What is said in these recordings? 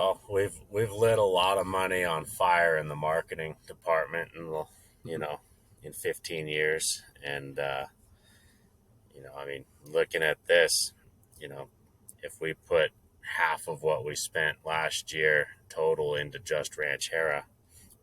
Well, we've lit a lot of money on fire in the marketing department, and in 15 years, and I mean, looking at this, you know, if we put half of what we spent last year total into just Ranchera,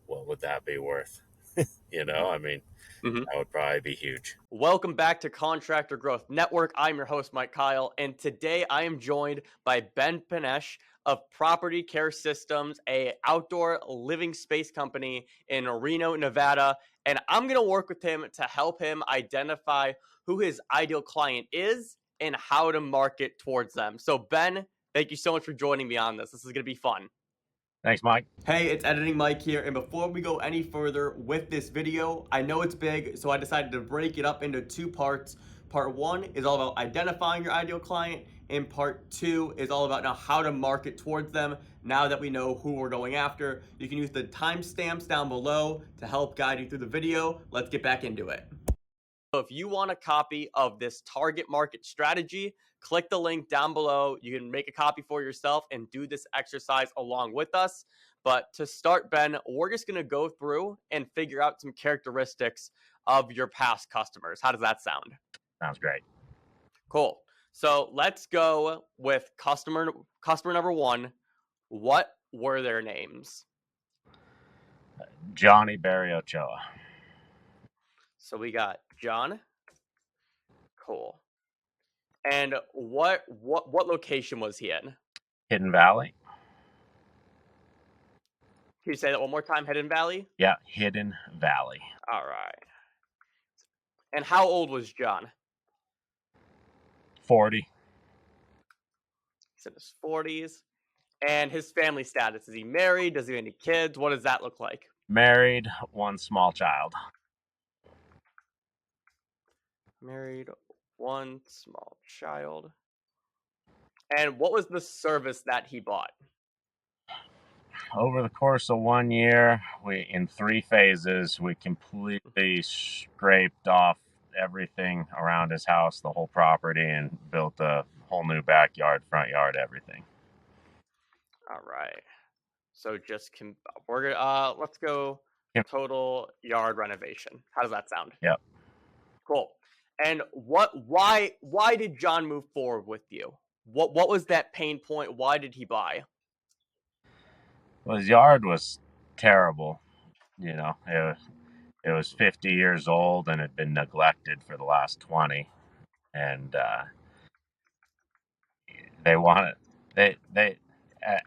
what would that be worth? I mean, Mhm. that would probably be huge. Welcome back to Contractor Growth Network. I'm your host, Mike Kyle, and today I am joined by Ben Benesch of Property Care Systems, a outdoor living space company in Reno, Nevada. And I'm going to work with him to help him identify who his ideal client is and how to market towards them. So, Ben, thank you so much for joining me on this. This is going to be fun. Thanks, Mike. Hey, it's Editing Mike here, and before we go any further with this video, I know it's big, so I decided to break it up into two parts. Part one is all about identifying your ideal client, and part two is all about now how to market towards them now that we know who we're going after. You can use the timestamps down below to help guide you through the video. Let's get back into it. So if you want a copy of this target market strategy, click the link down below. You can make a copy for yourself and do this exercise along with us. But to start, Ben, we're just going to go through and figure out some characteristics of your past customers. How does that sound? Sounds great. Cool. So let's go with customer number one. What were their names? Johnny Barry Ochoa. So we got John. Cool. And what location was he in? Hidden Valley. Can you say that one more time? Hidden Valley? Yeah, Hidden Valley. All right. And how old was John? 40. He's in his 40s. And his family status, is he married? Does he have any kids? What does that look like? Married, one small child. Married, one small child. And what was the service that he bought? Over the course of 1 year, in 3 phases, we completely scraped off everything around his house, the whole property, and built a whole new backyard, front yard, everything. All right. So let's go Yep. total yard renovation. How does that sound? Yep. Cool. And why did John move forward with you? What was that pain point? Why did he buy? Well, his yard was terrible. It was 50 years old and had been neglected for the last 20. And they wanted, they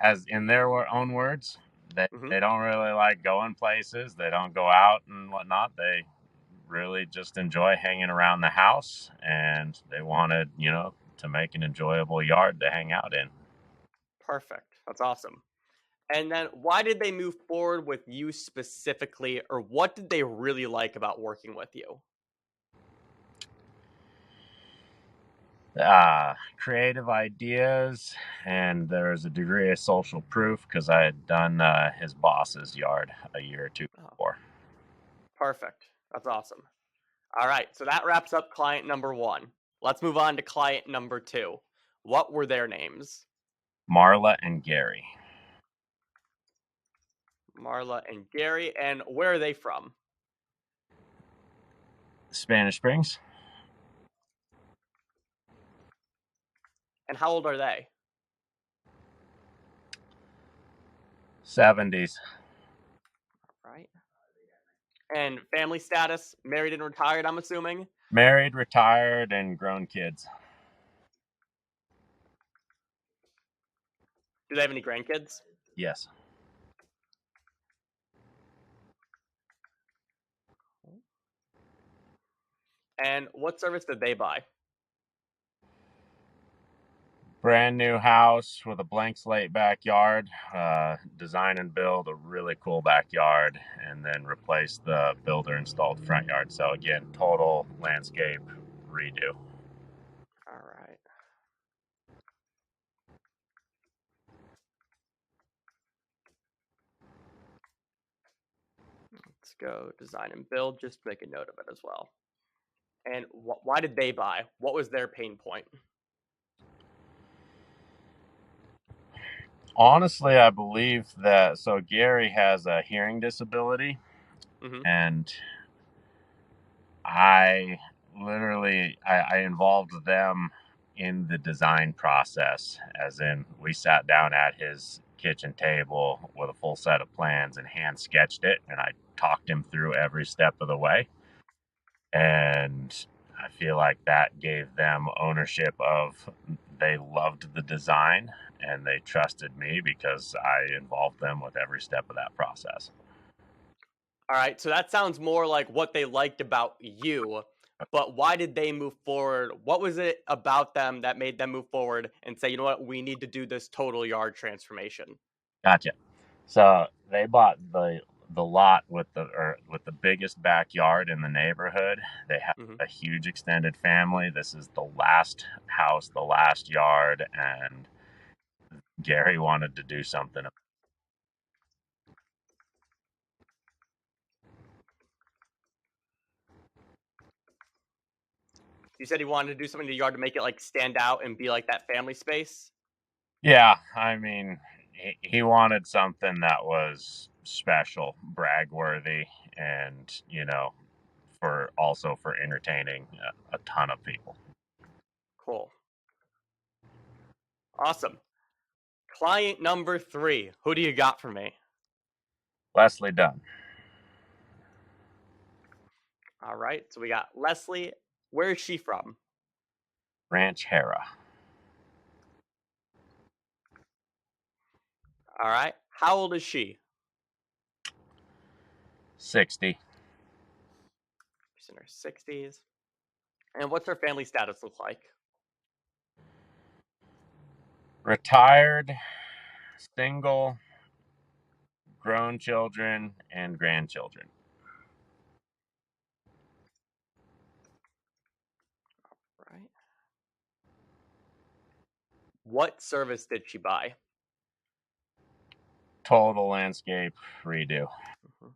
as in their own words, they don't really like going places. They don't go out and whatnot. They really just enjoy hanging around the house, and they wanted, to make an enjoyable yard to hang out in. Perfect. That's awesome. And then why did they move forward with you specifically, or what did they really like about working with you? Creative ideas, and there's a degree of social proof because I had done his boss's yard a year or two before. Perfect. That's awesome. All right, so that wraps up client number one. Let's move on to client number two. What were their names? Marla and Gary. Marla and Gary. And where are they from? Spanish Springs. And how old are they? 70s. All right. And family status, married and retired, I'm assuming? Married, retired, and grown kids. Do they have any grandkids? Yes. And what service did they buy? Brand new house with a blank slate backyard, design and build a really cool backyard, and then replace the builder installed front yard. So again, total landscape redo. All right. Let's go design and build, just make a note of it as well. And why did they buy? What was their pain point? Honestly, I believe that so Gary has a hearing disability, Mm-hmm. and I I involved them in the design process, as in we sat down at his kitchen table with a full set of plans and hand sketched it, and I talked him through every step of the way. And I feel like that gave them ownership of, they loved the design and they trusted me because I involved them with every step of that process. All right, so that sounds more like what they liked about you, but why did they move forward? What was it about them that made them move forward and say, you know what, we need to do this total yard transformation? Gotcha. So they bought the lot with the biggest backyard in the neighborhood. They have Hmm. a huge extended family. This is the last house, the last yard, and Gary wanted to do something. You said he wanted to do something to the yard to make it like stand out and be like that family space. Yeah, I mean, he wanted something that was special, brag worthy, and for also for entertaining a ton of people. Cool. Awesome. Client number 3. Who do you got for me? Leslie Dunn, All right, so we got Leslie. Where is she from? Ranch Hera, All right. How old is she? 60, She's in her 60s. And what's her family status look like? retired, single, grown children, and grandchildren. Right. What service did she buy? Total landscape redo. Mhm.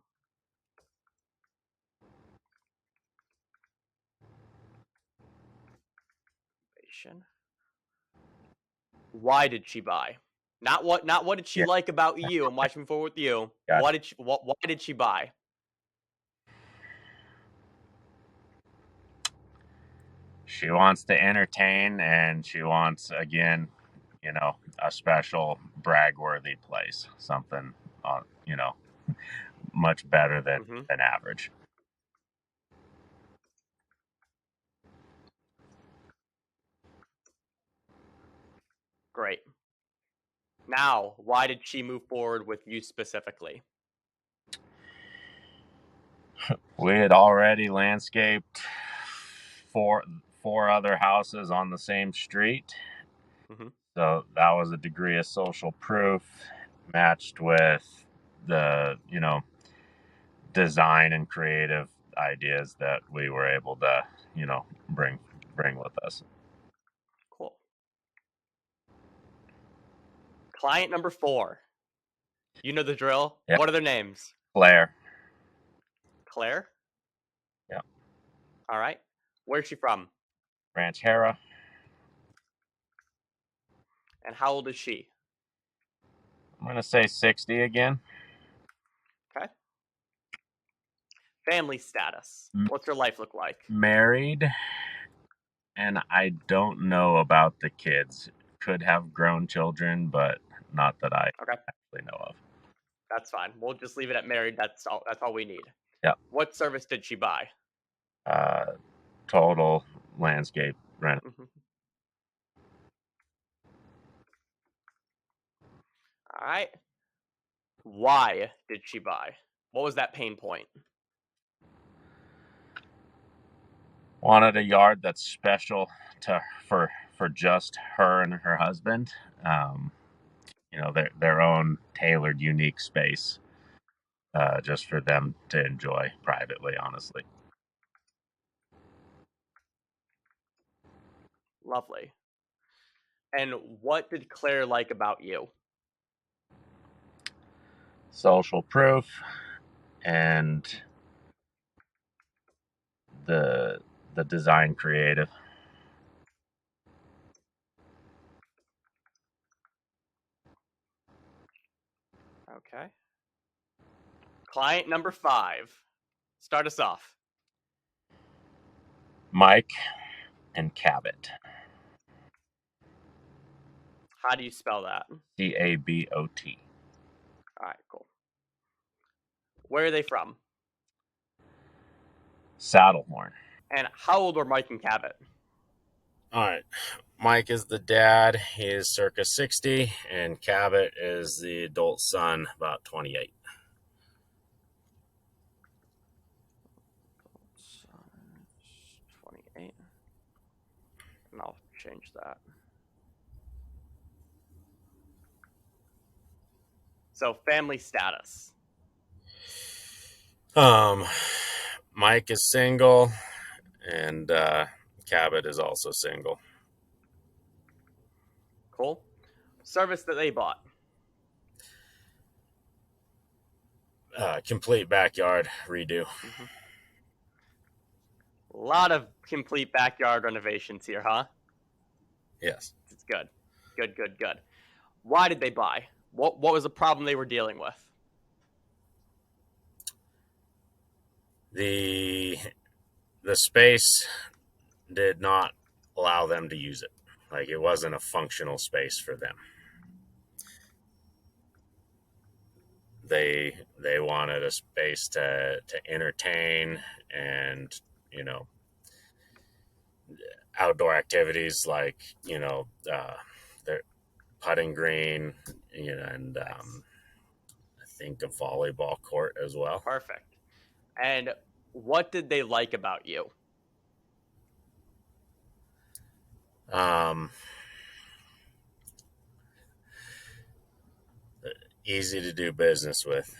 Why did she buy? Not what did she Yeah, like about you and why she moved forward with you. gotcha. Why did she buy? She wants to entertain, and she wants, again, a special brag worthy place, something, uh, you know, much better Hmm. than average. Great. Now, why did she move forward with you specifically? We had already landscaped four four other houses on the same street, Hmm. so that was a degree of social proof matched with the design and creative ideas that we were able to bring with us. Cool. Client number 4. You know the drill. Yeah, What are their names? Claire. Claire. Yeah, All right. Where's she from? Ranch Hera. And how old is she? I'm gonna say 60 again. Okay. Family status. What's her life look like? Married, and I don't know about the kids. Could have grown children, but not that I Okay. actually know of. That's fine. We'll just leave it at married. That's all we need. Yeah. What service did she buy? Uh, Total landscape rent. Mhm. All right. Why did she buy? What was that pain point? Wanted a yard that's special to for just her and her husband. Um, their own tailored, unique space, just for them to enjoy privately. Honestly, Lovely. And what did Claire like about you? social proof and the the design creative. Okay. Client number 5. Start us off. Mike and Cabot. How do you spell that? Cabot. All right, cool. Where are they from? Saddlehorn. And how old were Mike and Cabot? All right. Mike is the dad. He is circa 60, and Cabot is the adult son, about 28. 28. And I'll change that. So family status. Mike is single, and Cabot is also single. Cool. Service that they bought. Complete backyard redo. A lot of complete backyard renovations here, huh? Yes. It's good. Good. Why did they buy? What was the problem they were dealing with? The space did not allow them to use it. Like, it wasn't a functional space for them. They wanted a space to entertain and, outdoor activities like, their putting green, and I think a volleyball court as well. Perfect. And what did they like about you? Easy to do business with.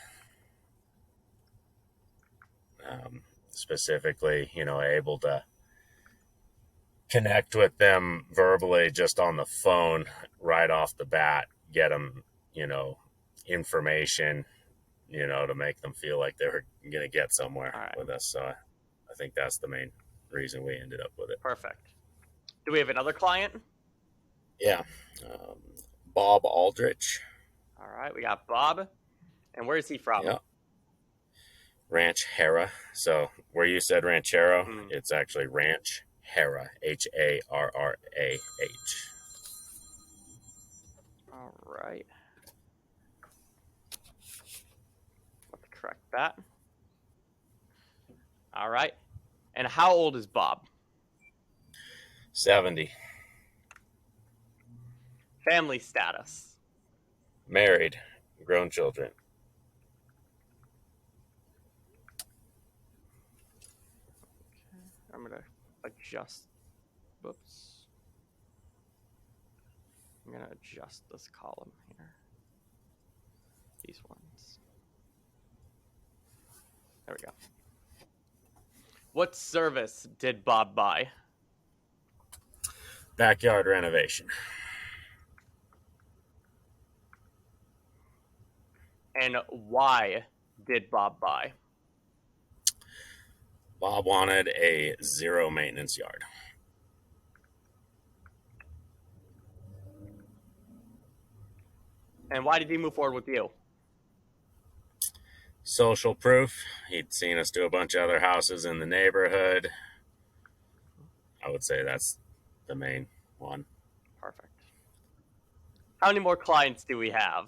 Specifically, able to connect with them verbally just on the phone right off the bat, get them, information, to make them feel like they were going to get somewhere with us. So I think that's the main reason we ended up with it. Perfect. Do we have another client? Yeah. Bob Aldrich. All right, we got Bob. And where is he from? Yeah. Ranch Hera. So where you said Ranchero, it's actually Ranch Hera. Harrah. All right. Let's correct that. All right. And how old is Bob? 70. Family status. Married. Grown children. I'm going to adjust. Whoops. I'm going to adjust this column here. These ones. There we go. What service did Bob buy? Backyard renovation. And why did Bob buy? Bob wanted a zero maintenance yard. And why did he move forward with you? Social proof. He'd seen us do a bunch of other houses in the neighborhood. I would say that's the main one. Perfect. How many more clients do we have?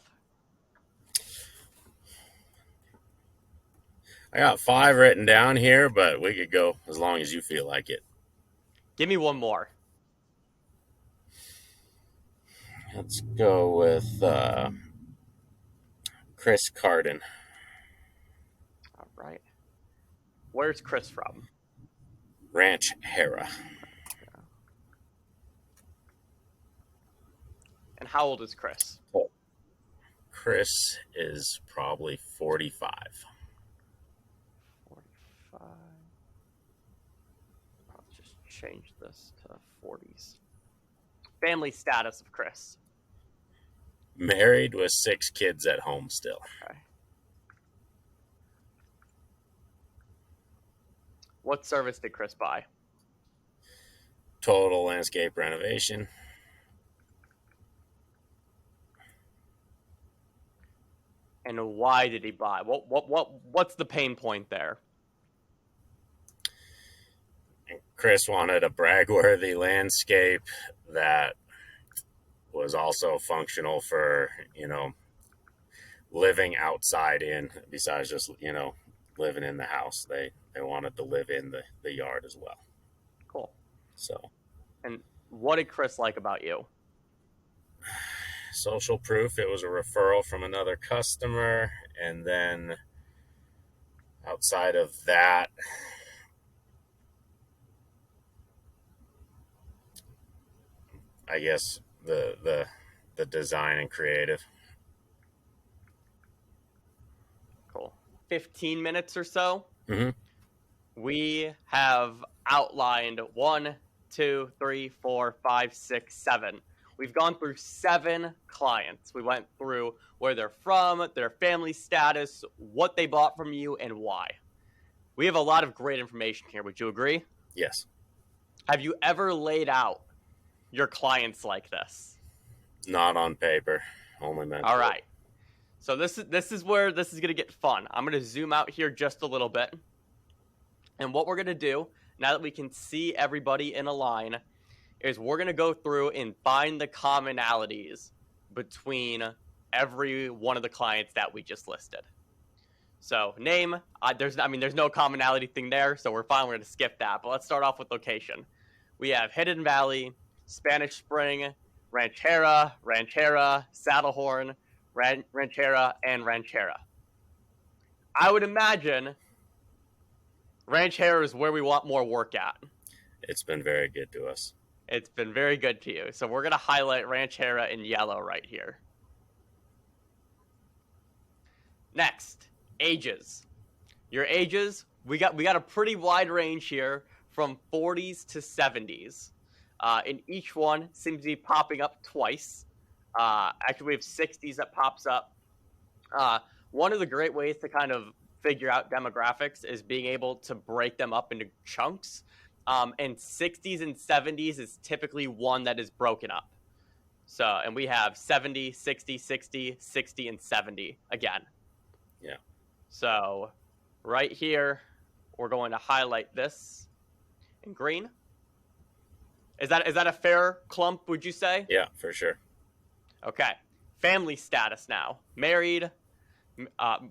I got 5 written down here, but we could go as long as you feel like it. Give me one more. Let's go with Chris Carden. All right. Where's Chris from? Ranch Hera. And how old is Chris? Chris is probably 45. 45. I'll just change this to 40s. Family status of Chris. Married with 6 kids at home still. Okay. What service did Chris buy? Total landscape renovation. And why did he buy? What's the pain point there? Chris wanted a brag-worthy landscape that was also functional for, living outside in, besides just, living in the house. They wanted to live in the yard as well. Cool. So. And what did Chris like about you? Social proof. It was a referral from another customer. And then outside of that, I guess the design and creative. Cool. 15 minutes or so. Mm-hmm. We have outlined 1, 2, 3, 4, 5, 6, 7. We've gone through 7 clients. We went through where they're from, their family status, what they bought from you, and why. We have a lot of great information here. Would you agree? Yes. Have you ever laid out your clients like this? Not on paper, only mentally. All right. So this is where this is going to get fun. I'm going to zoom out here just a little bit. And what we're going to do, now that we can see everybody in a line, is we're going to go through and find the commonalities between every one of the clients that we just listed. So name, there's no commonality thing there, so we're fine. We're going to skip that. But let's start off with location. We have Hidden Valley, Spanish Spring, Ranchera, Saddlehorn, Ranchera, and Ranchera. I would imagine Ranchera is where we want more work at. It's been very good to us. It's been very good to you. So we're going to highlight Ranchera in yellow right here. Next, ages. Your ages, we got a pretty wide range here from 40s to 70s. And each one seems to be popping up twice. Actually, we have 60s that pops up. One of the great ways to kind of figure out demographics is being able to break them up into chunks. And 60s and 70s is typically one that is broken up. So, and we have 70, 60, 60, 60, and 70 again. Yeah. So right here, we're going to highlight this in green. Is that a fair clump, would you say? Yeah, for sure. Okay. Family status now. Married.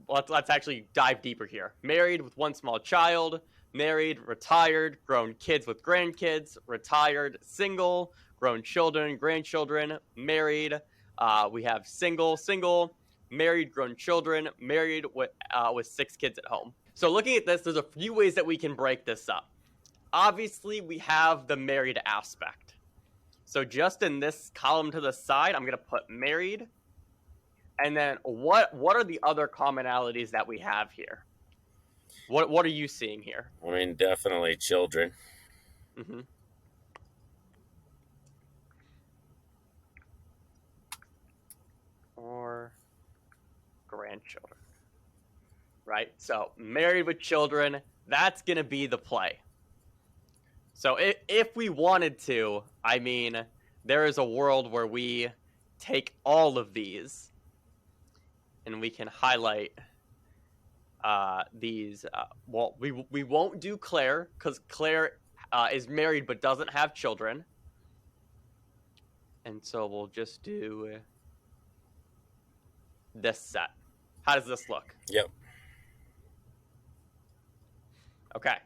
Let's actually dive deeper here. Married with 1 small child. Married, retired, grown kids with grandkids, retired, single, grown children, grandchildren, married. We have single, married, grown children, married with 6 kids at home. So looking at this, there's a few ways that we can break this up. Obviously, we have the married aspect. So just in this column to the side, I'm going to put married. And then what are the other commonalities that we have here? What are you seeing here? I mean, definitely children. Mm-hmm. Or grandchildren. Right? So married with children, that's going to be the play. So if we wanted to, I mean, there is a world where we take all of these and we can highlight these. Well, we won't do Claire because Claire is married but doesn't have children. And so we'll just do this set. How does this look? Yep. Okay.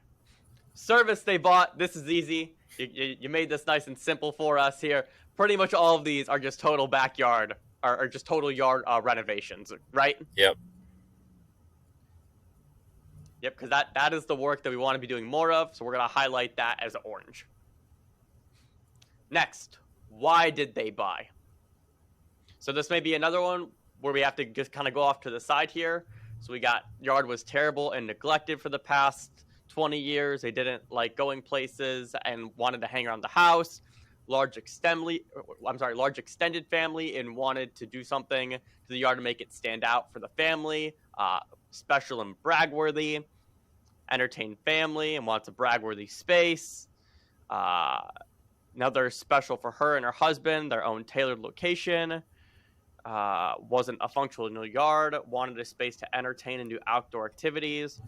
Service they bought. This is easy. You made this nice and simple for us here. Pretty much all of these are just total backyard or just total yard renovations, right? Yep. Yep, because that is the work that we want to be doing more of, so we're going to highlight that as orange. Next, why did they buy? So this may be another one where we have to just kind of go off to the side here. So we got yard was terrible and neglected for the past 20 years. They didn't like going places and wanted to hang around the house. Large extended family and wanted to do something to the yard to make it stand out for the family. Special and bragworthy. Entertained family and wants a bragworthy space. Another special for her and her husband, their own tailored location. wasn't a functional yard, wanted a space to entertain and do outdoor activities.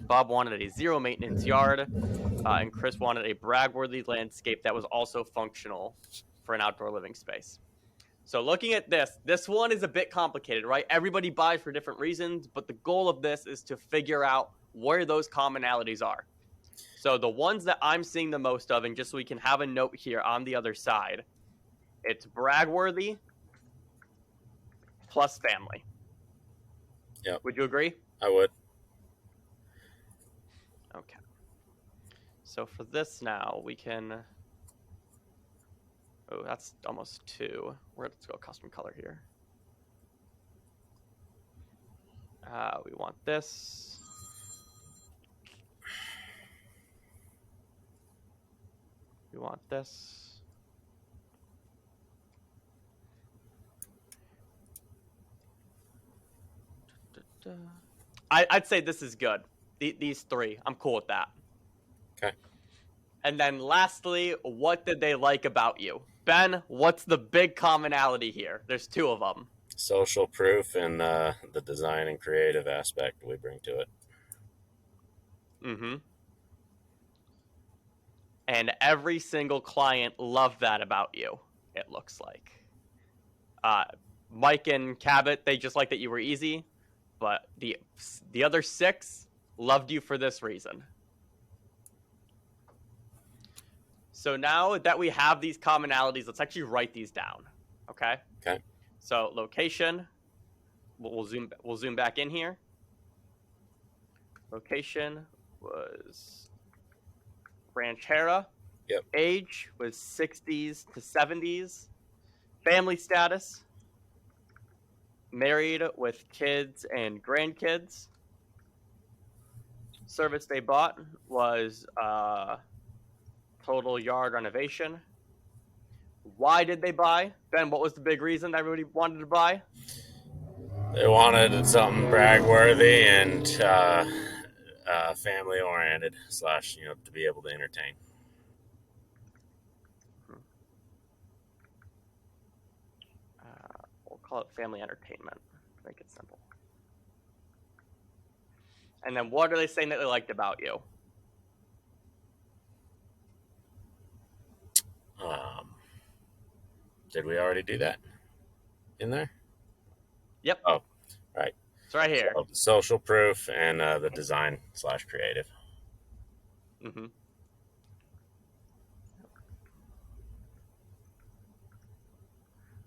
Bob wanted a zero maintenance yard, and Chris wanted a brag-worthy landscape that was also functional for an outdoor living space. So looking at this one is a bit complicated, right? Everybody buys for different reasons, but the goal of this is to figure out where those commonalities are. So the ones that I'm seeing the most of, and just so we can have a note here on the other side, it's brag-worthy plus family. Yep. Would you agree? I would. Okay. So for this now, we can... Oh, that's almost 2. Let's go custom color here. We want this. We want this. I'd say this is good. These 3, I'm cool with that. Okay. And then lastly, what did they like about you? Ben, what's the big commonality here? There's 2 of them. Social proof and the design and creative aspect we bring to it. Mm-hmm. And every single client loved that about you, it looks like. Mike and Cabot, they just liked that you were easy, but the other 6 loved you for this reason. So now that we have these commonalities, let's actually write these down, okay? Okay. So location, we'll zoom back in here. Location was Ranchera. Yep. Age was 60s to 70s. Family status, married with kids and grandkids. Service they bought was total yard renovation. Why did they buy? Ben, what was the big reason everybody wanted to buy? They wanted something brag-worthy and family-oriented / to be able to entertain. We'll call it family entertainment. Make it simple. And then what are they saying that they liked about you? Did we already do that in there? Yep. Oh, right. It's right here. So, social proof and the design / creative. Mm-hmm.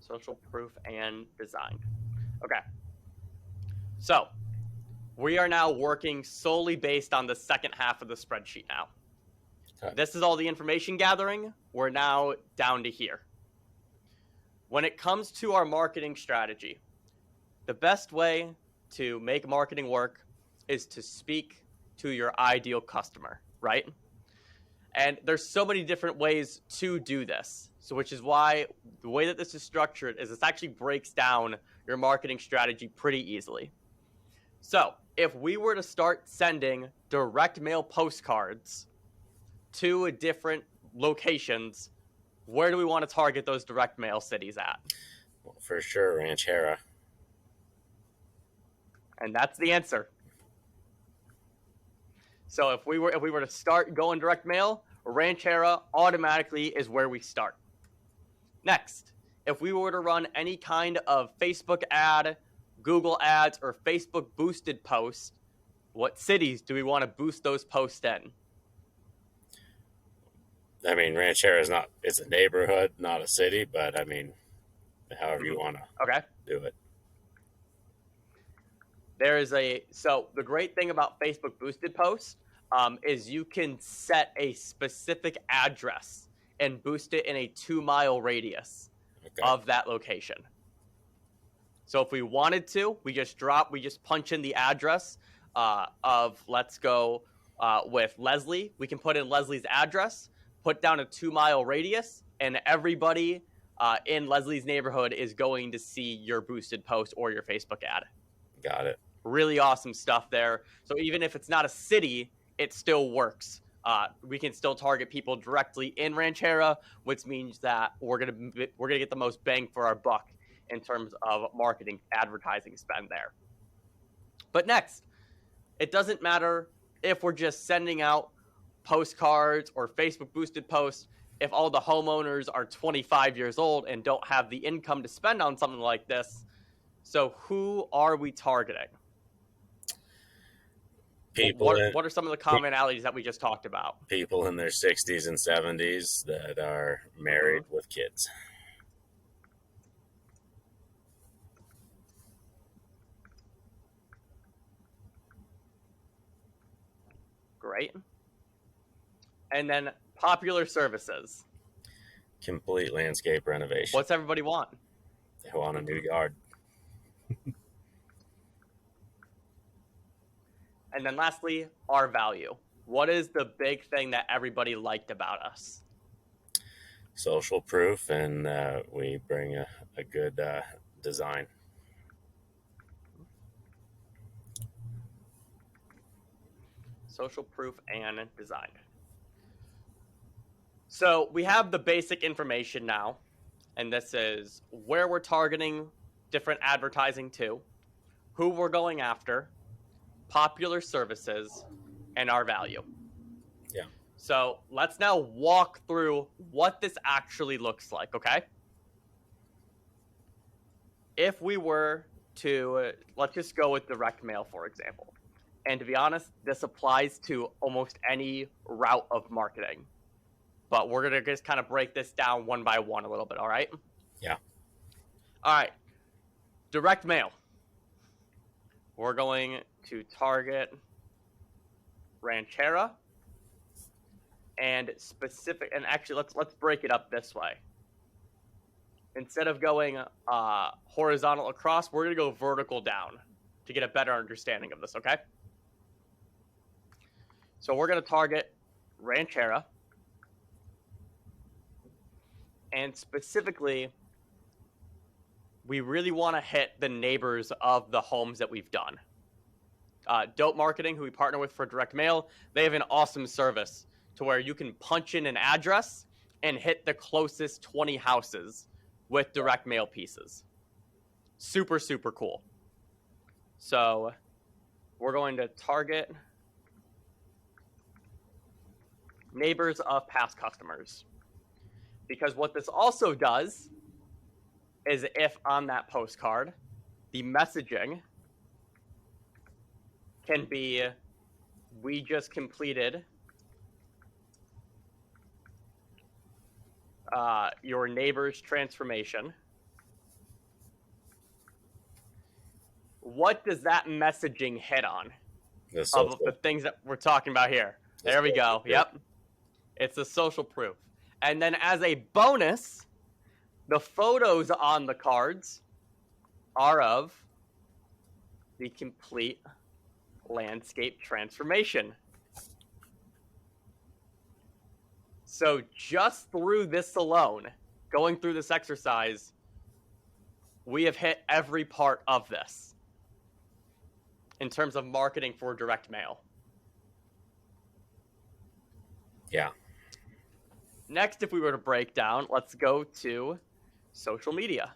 Social proof and design. Okay. So we are now working solely based on the second half of the spreadsheet now. Okay. This is all the information gathering. We're now down to here. When it comes to our marketing strategy, the best way to make marketing work is to speak to your ideal customer, right? And there's so many different ways to do this. So which is why the way that this is structured is this actually breaks down your marketing strategy pretty easily. So if we were to start sending direct mail postcards to different locations, where do we want to target those direct mail cities at? Well, for sure, Ranchera. And that's the answer. So if we were to start going direct mail, Ranchera automatically is where we start. Next, if we were to run any kind of Facebook ad, Google ads, or Facebook boosted posts, what cities do we want to boost those posts in? I mean, Ranchera is it's a neighborhood, not a city, but I mean, however you want to do it. So the great thing about Facebook boosted posts is you can set a specific address and boost it in a 2-mile radius of that location. So if we wanted to, we just punch in the address of, let's go with Leslie. We can put in Leslie's address, put down a 2-mile radius, and everybody in Leslie's neighborhood is going to see your boosted post or your Facebook ad. Got it. Really awesome stuff there. So even if it's not a city, it still works. We can still target people directly in Ranchera, which means that we're gonna get the most bang for our buck in terms of marketing, advertising spend there. But next, it doesn't matter if we're just sending out postcards or Facebook boosted posts. If all the homeowners are 25 years old and don't have the income to spend on something like this, so who are we targeting? What are some of the commonalities that we just talked about? People in their 60s and 70s that are married with kids. Great. And then popular services. Complete landscape renovation. What's everybody want? They want a new yard. And then lastly, our value. What is the big thing that everybody liked about us? Social proof, and we bring a good design. Social proof and design. So we have the basic information now, and this is where we're targeting different advertising to, who we're going after, popular services, and our value. Yeah. So let's now walk through what this actually looks like, okay? If we were to, let's just go with direct mail, for example. And to be honest, this applies to almost any route of marketing. But we're going to just kind of break this down one by one a little bit, all right? Yeah. All right. Direct mail. We're going to target ranchera and specific, and actually let's break it up this way. Instead of going horizontal across, we're going to go vertical down to get a better understanding of this, okay? So we're going to target ranchera, and specifically, we really want to hit the neighbors of the homes that we've done. Dope Marketing, who we partner with for direct mail, they have an awesome service to where you can punch in an address and hit the closest 20 houses with direct mail pieces. Super, super cool. So we're going to target neighbors of past customers. Because what this also does is if on that postcard, the messaging can be, we just completed your neighbor's transformation. What does that messaging hit on? Of the things that we're talking about here. There we go. Yep. It's the social proof. And then as a bonus, the photos on the cards are of the complete landscape transformation. So just through this alone, going through this exercise, we have hit every part of this in terms of marketing for direct mail. Yeah. Next, if we were to break down, let's go to social media.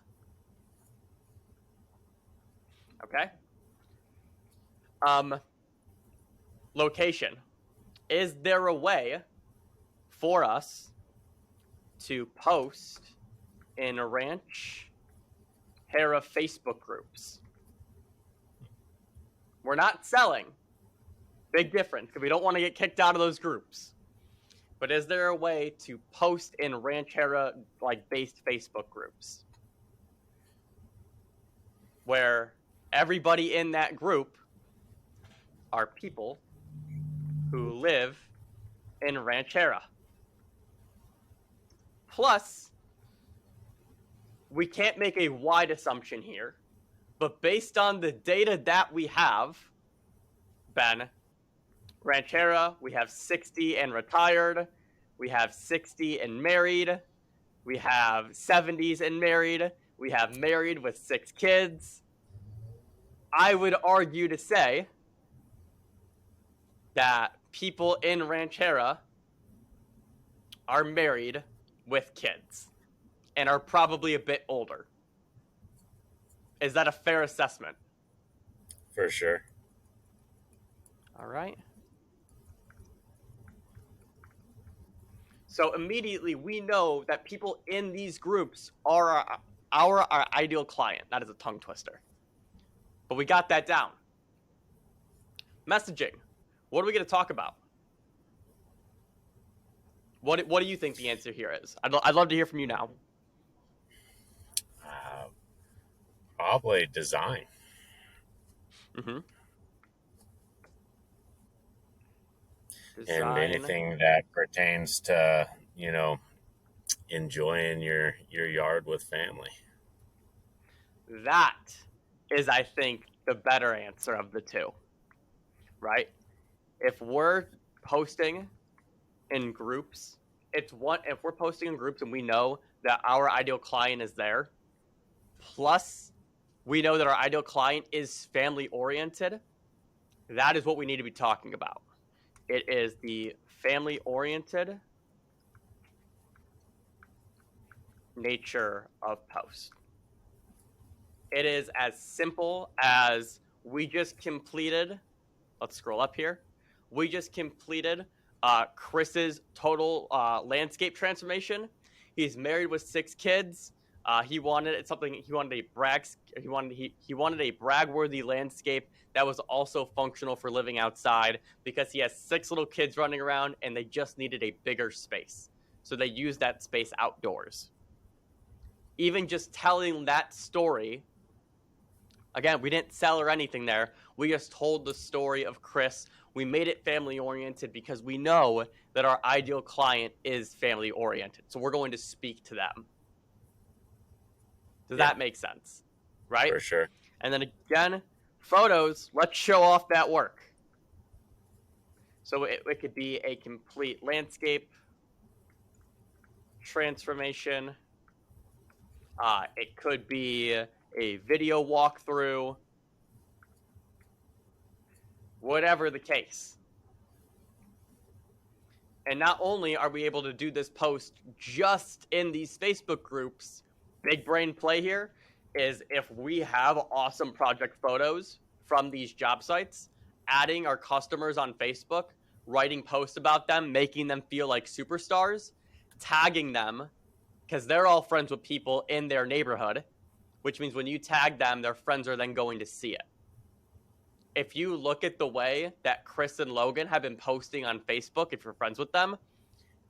Okay. Location. Is there a way for us to post in ranchera Facebook groups? We're not selling. Big difference, because we don't want to get kicked out of those groups. But is there a way to post in ranchera based Facebook groups where everybody in that group are people who live in ranchera? Plus, we can't make a wide assumption here, but based on the data that we have, Ben, ranchera, we have 60 and retired, we have 60 and married, we have 70s and married, we have married with 6 kids. I would argue to say that people in ranchera are married with kids and are probably a bit older. Is that a fair assessment? For sure. All right. So immediately we know that people in these groups are our ideal client. That is a tongue twister. But we got that down. Messaging. What are we going to talk about? What do you think the answer here is? I'd love to hear from you now. Uh, Probably design. Mm-hmm. And Design. anything that pertains to, enjoying your yard with family. That is, I think, the better answer of the two, right? If we're posting in groups, it's one. If we're posting in groups and we know that our ideal client is there, plus we know that our ideal client is family oriented, that is what we need to be talking about. It is the family oriented nature of post. It is as simple as we just completed. Let's scroll up here. We just completed Chris's total landscape transformation. He's married with 6 kids. He wanted something. He wanted a brag-worthy landscape that was also functional for living outside because he has 6 little kids running around and they just needed a bigger space. So they used that space outdoors. Even just telling that story. Again, we didn't sell or anything there. We just told the story of Chris. We made it family-oriented because we know that our ideal client is family-oriented. So we're going to speak to them. Does that make sense? Right? For sure. And then again, photos, let's show off that work. So it could be a complete landscape transformation. It could be a video walkthrough. Whatever the case. And not only are we able to do this post just in these Facebook groups, big brain play here is if we have awesome project photos from these job sites, adding our customers on Facebook, writing posts about them, making them feel like superstars, tagging them, because they're all friends with people in their neighborhood, which means when you tag them, their friends are then going to see it. If you look at the way that Chris and Logan have been posting on Facebook, if you're friends with them,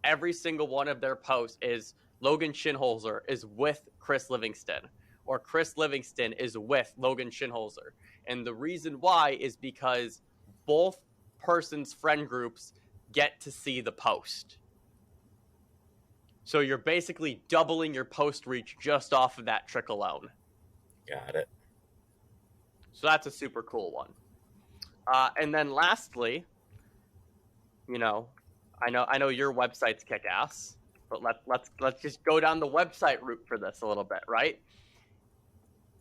every single one of their posts is Logan Shinholzer is with Chris Livingston, or Chris Livingston is with Logan Shinholzer. And the reason why is because both persons' friend groups get to see the post. So you're basically doubling your post reach just off of that trick alone. Got it. So that's a super cool one. And then lastly, I know your website's kick ass, but let's just go down the website route for this a little bit, right?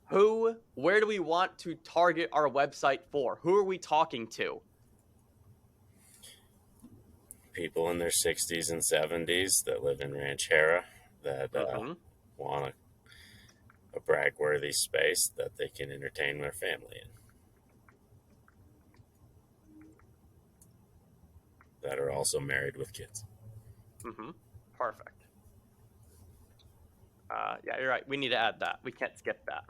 Where do we want to target our website for? Who are we talking to? People in their 60s and 70s that live in Ranchera that want a brag-worthy space that they can entertain their family in. That are also married with kids. Perfect. Yeah, you're right. We need to add that. We can't skip that.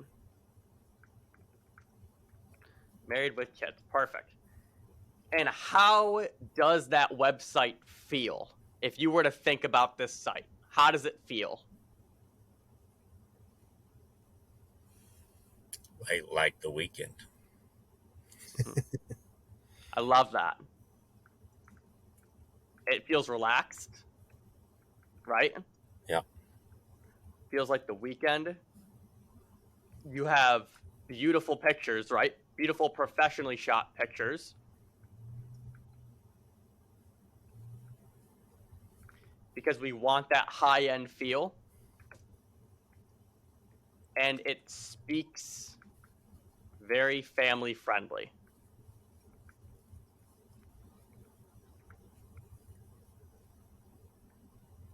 Married with kids. Perfect. And how does that website feel? If you were to think about this site, how does it feel? Like the weekend. I love that. It feels relaxed, right? Yeah. Feels like the weekend. You have beautiful pictures, right? Beautiful professionally shot pictures. Because we want that high-end feel. And it speaks very family-friendly.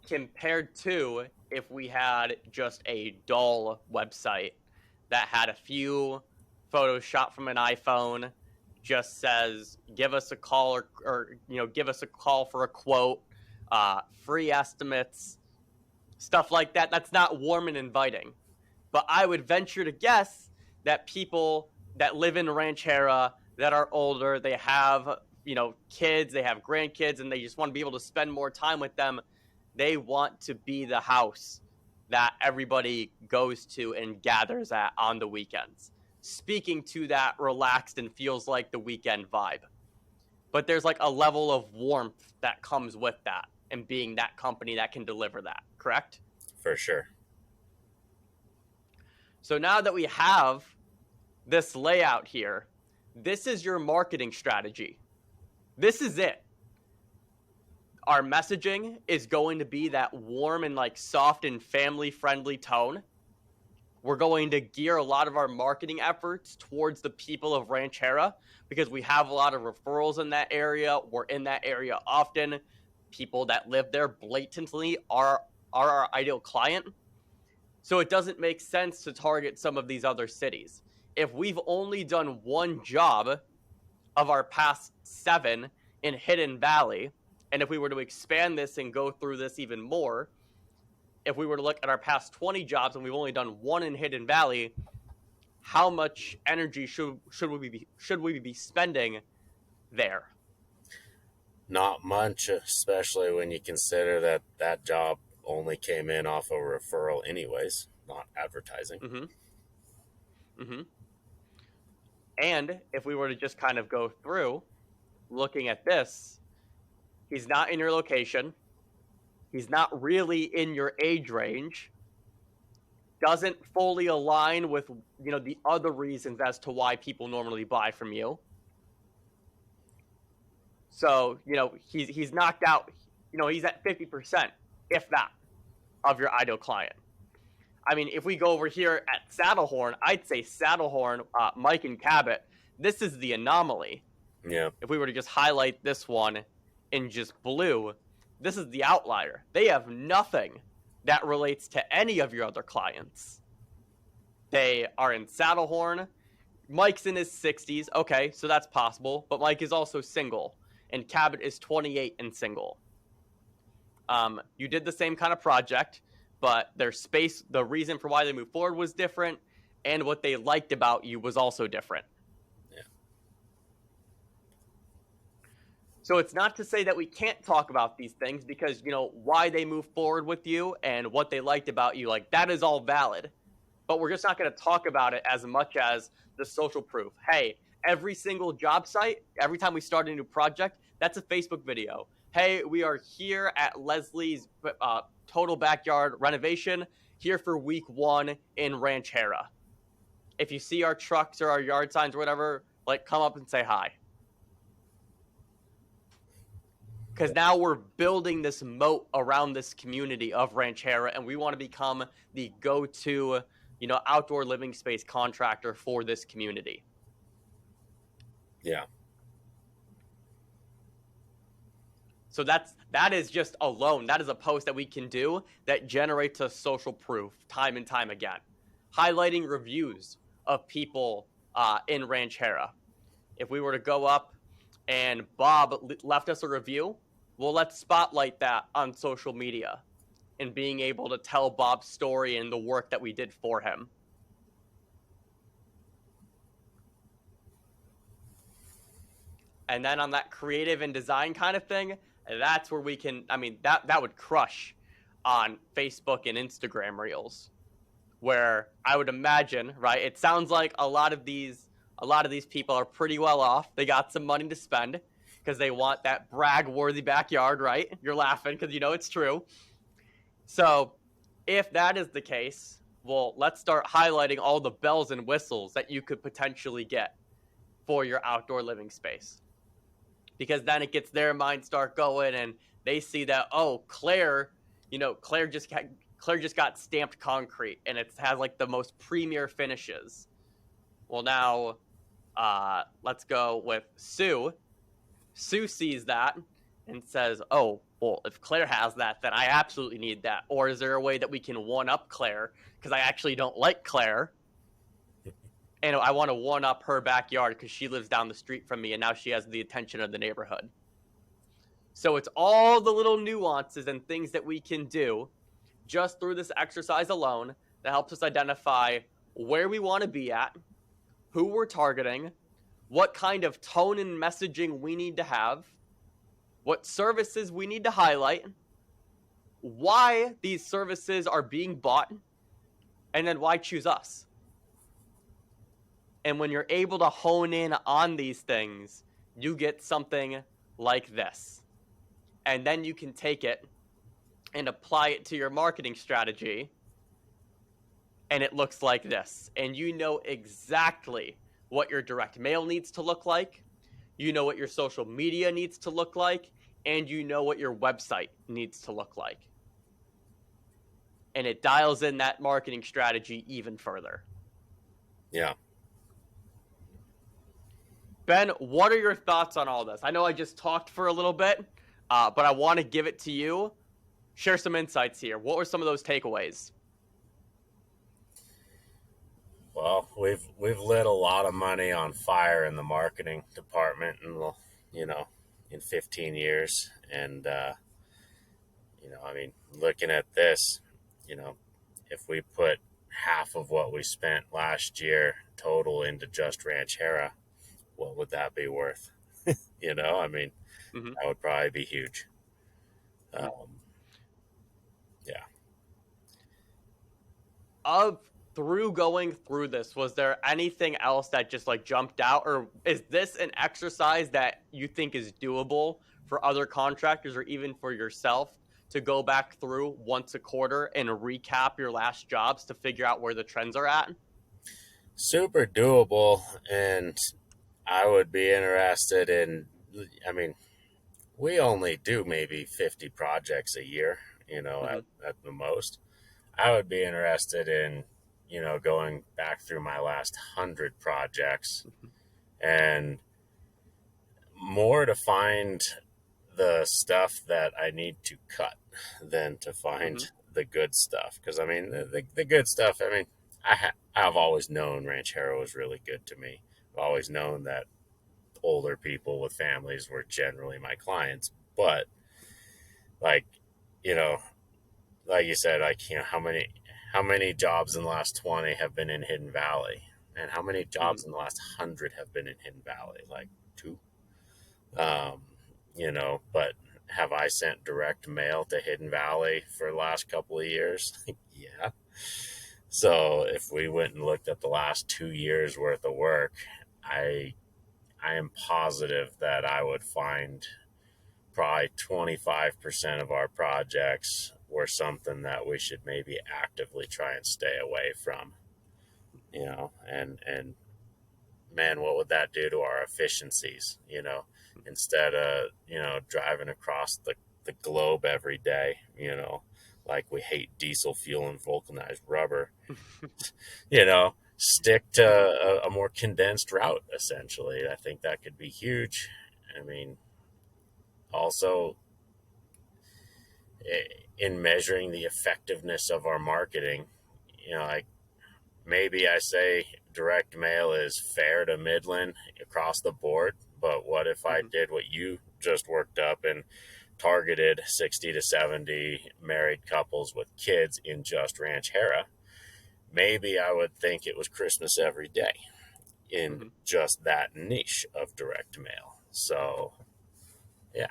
Compared to if we had just a dull website that had a few photos shot from an iPhone, just says, give us a call or give us a call for a quote, free estimates, stuff like that. That's not warm and inviting. But I would venture to guess that people that live in Ranchera that are older, they have, kids, they have grandkids, and they just want to be able to spend more time with them. They want to be the house that everybody goes to and gathers at on the weekends, speaking to that relaxed and feels like the weekend vibe. But there's like a level of warmth that comes with that and being that company that can deliver that, correct? For sure. So now that we have this layout here, this is your marketing strategy. This is it. Our messaging is going to be that warm and like soft and family friendly tone. We're going to gear a lot of our marketing efforts towards the people of Ranchera because we have a lot of referrals in that area. We're in that area often. People that live there blatantly are our ideal client. So it doesn't make sense to target some of these other cities. If we've only done one job of our past 7 in Hidden Valley, and if we were to expand this and go through this even more, if we were to look at our past 20 jobs and we've only done 1 in Hidden Valley, how much energy should we be spending there? Not much, especially when you consider that job only came in off a referral anyways, not advertising. Mm-hmm. Mm-hmm. And if we were to just kind of go through looking at this, he's not in your location. He's not really in your age range. Doesn't fully align with, the other reasons as to why people normally buy from you. So, he's knocked out, he's at 50%, if that, of your ideal client. I mean, if we go over here at Saddlehorn, I'd say Saddlehorn, Mike and Cabot, this is the anomaly. Yeah. If we were to just highlight this one in just blue, this is the outlier. They have nothing that relates to any of your other clients. They are in Saddlehorn. Mike's in his 60s. Okay, so that's possible. But Mike is also single. And Cabot is 28 and single. You did the same kind of project, but their space, the reason for why they moved forward was different, and what they liked about you was also different. Yeah. So it's not to say that we can't talk about these things because, why they moved forward with you and what they liked about you, like that is all valid. But we're just not going to talk about it as much as the social proof. Hey, every single job site, every time we start a new project, that's a Facebook video. Hey, we are here at Leslie's total backyard renovation, here for week 1 in Ranchera. If you see our trucks or our yard signs or whatever, like come up and say hi. Because now we're building this moat around this community of Ranchera, and we want to become the go-to, outdoor living space contractor for this community. Yeah. So that is just alone. That is a post that we can do that generates a social proof time and time again. Highlighting reviews of people in Ranchera. If we were to go up and Bob left us a review, well, let's spotlight that on social media and being able to tell Bob's story and the work that we did for him. And then on that creative and design kind of thing, that's where we can, that would crush on Facebook and Instagram Reels, where I would imagine, right, it sounds like a lot of these people are pretty well off. They got some money to spend because they want that brag-worthy backyard, right? You're laughing because it's true. So if that is the case, well, let's start highlighting all the bells and whistles that you could potentially get for your outdoor living space. Because then it gets their mind start going and they see that, oh, Claire just got stamped concrete and it has like the most premier finishes. Well, now let's go with Sue. Sue sees that and says, oh, well, if Claire has that, then I absolutely need that. Or is there a way that we can one-up Claire? Because I actually don't like Claire. and I want to one up her backyard because she lives down the street from me and now she has the attention of the neighborhood. So it's all the little nuances and things that we can do just through this exercise alone that helps us identify where we want to be at, who we're targeting, what kind of tone and messaging we need to have, what services we need to highlight, why these services are being bought, and then why choose us. And when you're able to hone in on these things, you get something like this. And then you can take it and apply it to your marketing strategy. And it looks like this. And you know exactly what your direct mail needs to look like. You know what your social media needs to look like. And you know what your website needs to look like. And it dials in that marketing strategy even further. Yeah. Ben, what are your thoughts on all this? I know I just talked for a little bit, but I want to give it to you. Share some insights here. What were some of those takeaways? Well, we've lit a lot of money on fire in the marketing department, and in 15 years, and I mean, looking at this, if we put half of what we spent last year total into just Ranchera, what would that be worth? I mean, Mm-hmm. that would probably be huge. Mm-hmm. Yeah. Through going through this, was there anything else that just like jumped out, or is this an exercise that you think is doable for other contractors or even for yourself to go back through once a quarter and recap your last jobs to figure out where the trends are at? Super doable, and I would be interested in, I mean, we only do maybe 50 projects a year, Mm-hmm. at the most. I would be interested in, going back through my last 100 projects and more to find the stuff that I need to cut than to find Mm-hmm. the good stuff. Because, I mean, the good stuff, I mean, I've always known Ranchero was really good to me. I've always known that older people with families were generally my clients. But, like, you know, like you said, like, how many jobs in the last 20 have been in Hidden Valley, and how many Mm-hmm. jobs in the last 100 have been in Hidden Valley? Like two. um, but have I sent direct mail to Hidden Valley for the last couple of years? Yeah. So if we went and looked at the last 2 years worth of work, i I am positive that I would find probably 25% of our projects were something that we should maybe actively try and stay away from. And man, what would that do to our efficiencies? Instead of driving across the globe every day, like we hate diesel fuel and vulcanized rubber. Stick to Mm-hmm. a more condensed route. Essentially, I think that could be huge. I mean, also, in measuring the effectiveness of our marketing, like, maybe I say direct mail is fair to Midland across the board, but what if I Mm-hmm. did what you just worked up and targeted 60 to 70 married couples with kids in just Ranchera? Maybe I would think it was Christmas every day in Mm-hmm. just that niche of direct mail. So, yeah.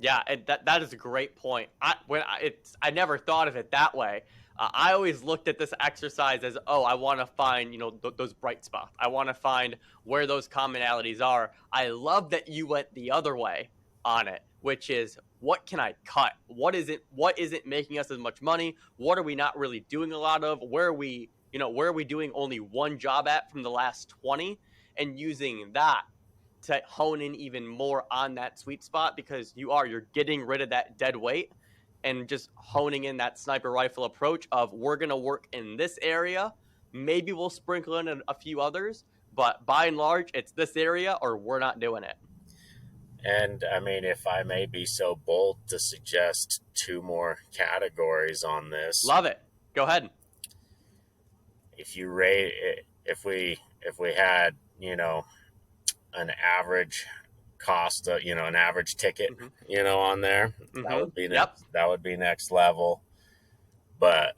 Yeah, that is a great point. I never thought of it that way. I always looked at this exercise as, oh, I want to find those bright spots. I want to find where those commonalities are. I love that you went the other way on it, which is what can I cut? What isn't making us as much money? What are we not really doing a lot of? Where are we doing only one job at from the last 20, and using that to hone in even more on that sweet spot, because you're getting rid of that dead weight and just honing in that sniper rifle approach of, we're going to work in this area. Maybe we'll sprinkle in a few others, but by and large, it's this area or we're not doing it. And I mean, if I may be so bold to suggest two more categories on this, Love it. Go ahead. if you rate it, if we had, you know, an average cost, you know, an average ticket, Mm-hmm. you know, on there, Mm-hmm. Yep. that would be next level. But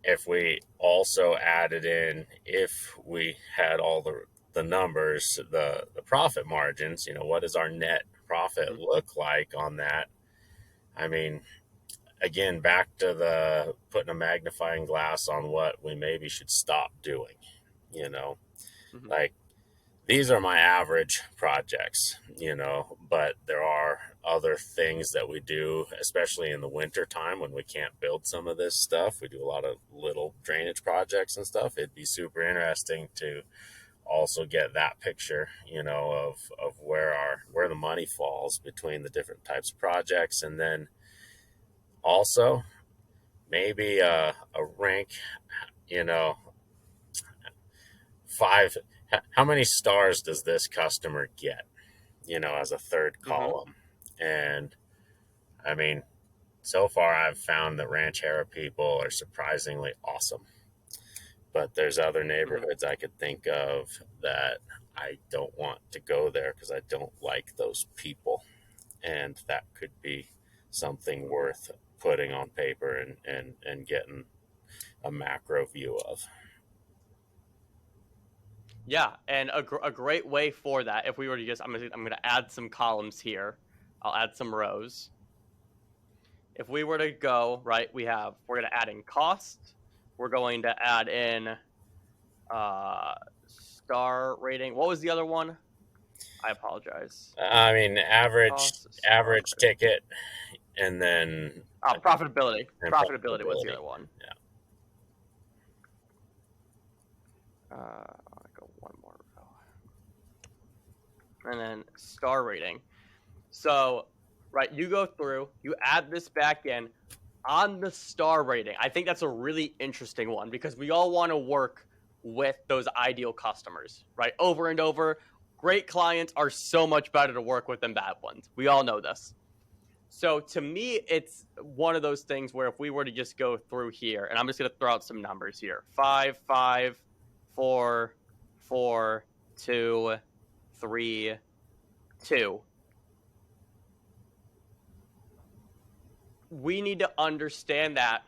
if we also added in, if we had all the numbers, the profit margins, you know, what does our net profit Mm-hmm. look like on that? I mean, again, back to the putting a magnifying glass on what we maybe should stop doing, you know, Mm-hmm. like these are my average projects, you know, but there are other things that we do, especially in the winter time when we can't build some of this stuff. We do a lot of little drainage projects and stuff. It'd be super interesting to also get that picture, you know, of where the money falls between the different types of projects. And then also maybe a rank, you know, five, how many stars does this customer get, you know, as a third Mm-hmm. column? And I mean, so far I've found that Ranchera people are surprisingly awesome, but there's other Mm-hmm. neighborhoods I could think of that I don't want to go there because I don't like those people, and that could be something worth putting on paper and getting a macro view of. Yeah, and a great way for that, if we were to just, I'm gonna add some columns here. I'll add some rows. If we were to go right, we're gonna add in cost. We're going to add in star rating. What was the other one? I apologize. I mean, Cost star average rating. ticket, and then Profitability. and Profitability was the profitability. other one. Yeah. I'll go one more row. And then star rating. So, right, you go through, you add this back in on the star rating. I think that's a really interesting one because we all want to work with those ideal customers, right? Over and over. Great clients are so much better to work with than bad ones. We all know this. So to me, it's one of those things where if we were to just go through here, and I'm just going to throw out some numbers here: 5, 5, 4, 4, 2, 3, 2. We need to understand that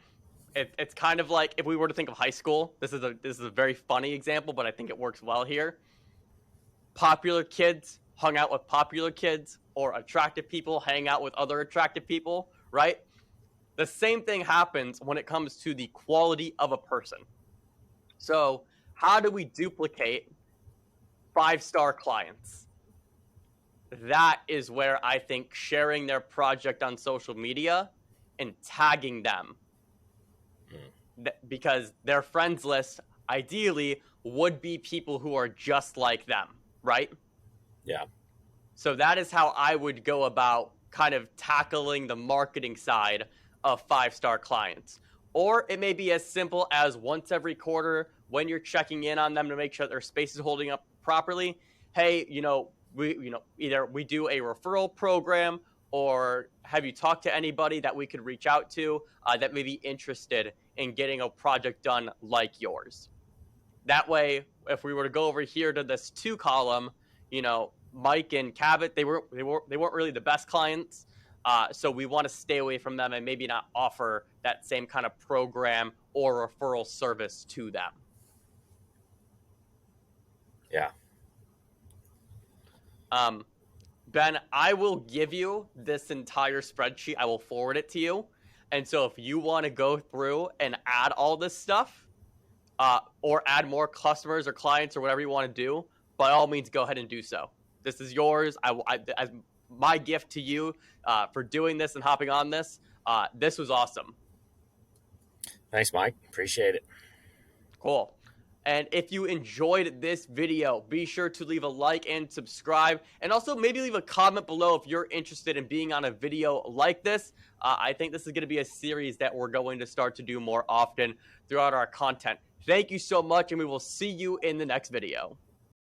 it's kind of like if we were to think of high school. This is a very funny example, but I think it works well here. Popular kids hung out with popular kids, or attractive people hang out with other attractive people, right? The same thing happens when it comes to the quality of a person. So, how do we duplicate 5-star clients? That is where I think sharing their project on social media and tagging them, because their friends list ideally would be people who are just like them, right? Yeah. So that is how I would go about kind of tackling the marketing side of 5-star clients. Or it may be as simple as once every quarter when you're checking in on them to make sure their space is holding up properly. Hey, either we do a referral program, or have you talked to anybody that we could reach out to that may be interested in getting a project done like yours? That way, if we were to go over here to this 2 column, Mike and Cabot, they weren't really the best clients. So we want to stay away from them and maybe not offer that same kind of program or referral service to them. Yeah. Ben, I will give you this entire spreadsheet. I will forward it to you. And so if you want to go through and add all this stuff, or add more customers or clients or whatever you want to do, by all means, go ahead and do so. This is yours. As my gift to you for doing this and hopping on this. This was awesome. Thanks, Mike. Appreciate it. Cool. And if you enjoyed this video, be sure to leave a like and subscribe. And also maybe leave a comment below if you're interested in being on a video like this. I think this is going to be a series that we're going to start to do more often throughout our content. Thank you so much, and we will see you in the next video.